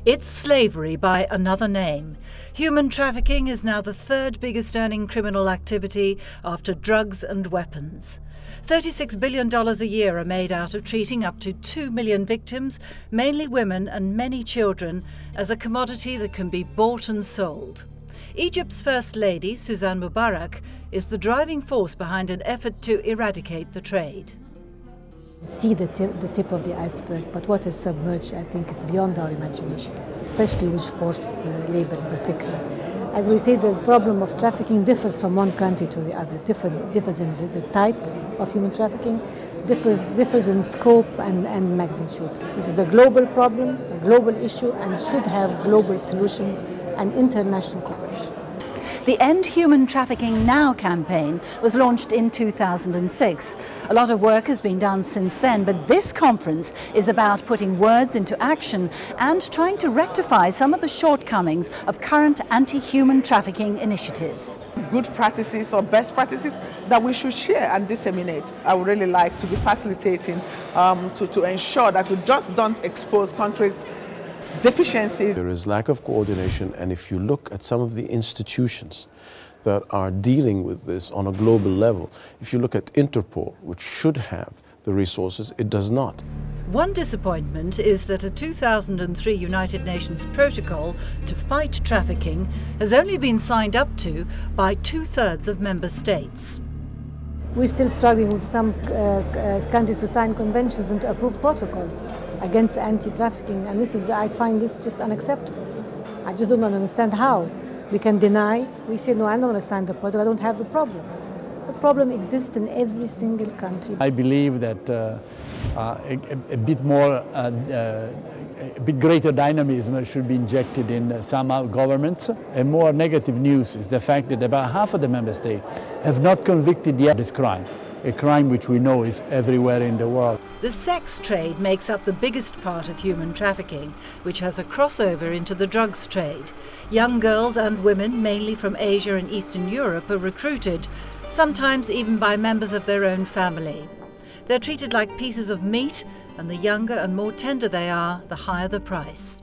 It's slavery by another name. Human trafficking is now the third biggest earning criminal activity after drugs and weapons. $36 billion a year are made out of treating up to 2 million victims, mainly women and many children, as a commodity that can be bought and sold. Egypt's First Lady, Suzanne Mubarak, is the driving force behind an effort to eradicate the trade. You see the tip of the iceberg, but what is submerged, I think, is beyond our imagination, especially with forced labor in particular. As we say, the problem of trafficking differs from one country to the other, differs in the type of human trafficking, differs in scope and magnitude. This is a global problem, a global issue, and should have global solutions and international cooperation. The End Human Trafficking Now campaign was launched in 2006. A lot of work has been done since then, but this conference is about putting words into action and trying to rectify some of the shortcomings of current anti-human trafficking initiatives. Good practices or best practices that we should share and disseminate. I would really like to be facilitating to ensure that we just don't expose countries' deficiencies. There is lack of coordination, and if you look at some of the institutions that are dealing with this on a global level, if you look at Interpol, which should have the resources, it does not. One disappointment is that a 2003 United Nations protocol to fight trafficking has only been signed up to by 2/3 of member states. We're still struggling with some countries to sign conventions and to approve protocols against anti-trafficking, and I find this just unacceptable. I just don't understand how. We can deny, we say, no, I'm not going to sign the protocol, I don't have the problem. The problem exists in every single country. I believe that a bit greater dynamism should be injected in some governments. And more negative news is the fact that about half of the member states have not convicted yet this crime, a crime which we know is everywhere in the world. The sex trade makes up the biggest part of human trafficking, which has a crossover into the drugs trade. Young girls and women, mainly from Asia and Eastern Europe, are recruited, sometimes even by members of their own family. They're treated like pieces of meat, and the younger and more tender they are, the higher the price.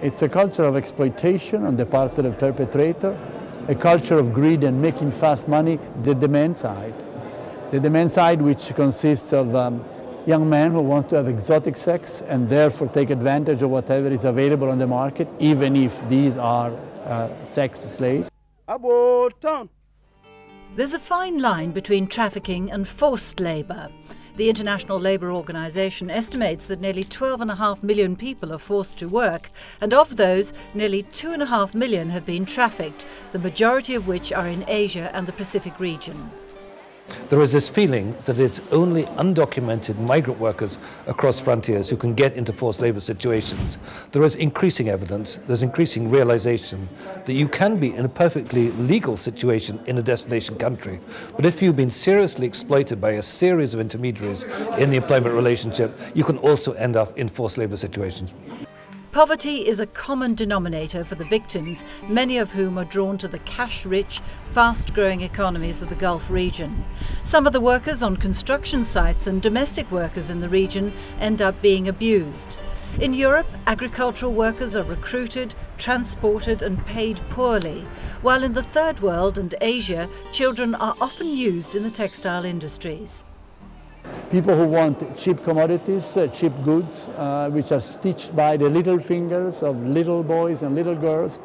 It's a culture of exploitation on the part of the perpetrator, a culture of greed and making fast money, the demand side. The demand side, which consists of young men who want to have exotic sex and therefore take advantage of whatever is available on the market, even if these are sex slaves. There's a fine line between trafficking and forced labour. The International Labour Organization estimates that nearly 12.5 million people are forced to work, and of those, nearly 2.5 million have been trafficked, the majority of which are in Asia and the Pacific region. There is this feeling that it's only undocumented migrant workers across frontiers who can get into forced labour situations. There is increasing evidence, there's increasing realisation that you can be in a perfectly legal situation in a destination country, but if you've been seriously exploited by a series of intermediaries in the employment relationship, you can also end up in forced labour situations. Poverty is a common denominator for the victims, many of whom are drawn to the cash-rich, fast-growing economies of the Gulf region. Some of the workers on construction sites and domestic workers in the region end up being abused. In Europe, agricultural workers are recruited, transported and paid poorly, while in the Third World and Asia, children are often used in the textile industries. People who want cheap commodities, cheap goods, which are stitched by the little fingers of little boys and little girls,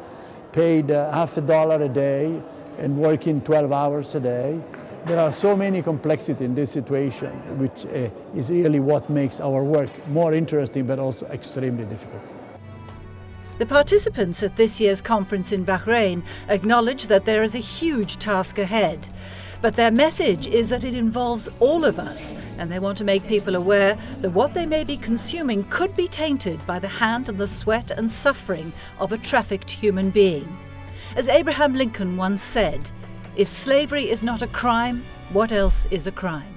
paid $50 a day and working 12 hours a day. There are so many complexities in this situation, which is really what makes our work more interesting but also extremely difficult. The participants at this year's conference in Bahrain acknowledge that there is a huge task ahead. But their message is that it involves all of us, and they want to make people aware that what they may be consuming could be tainted by the hand and the sweat and suffering of a trafficked human being. As Abraham Lincoln once said, "If slavery is not a crime, what else is a crime?"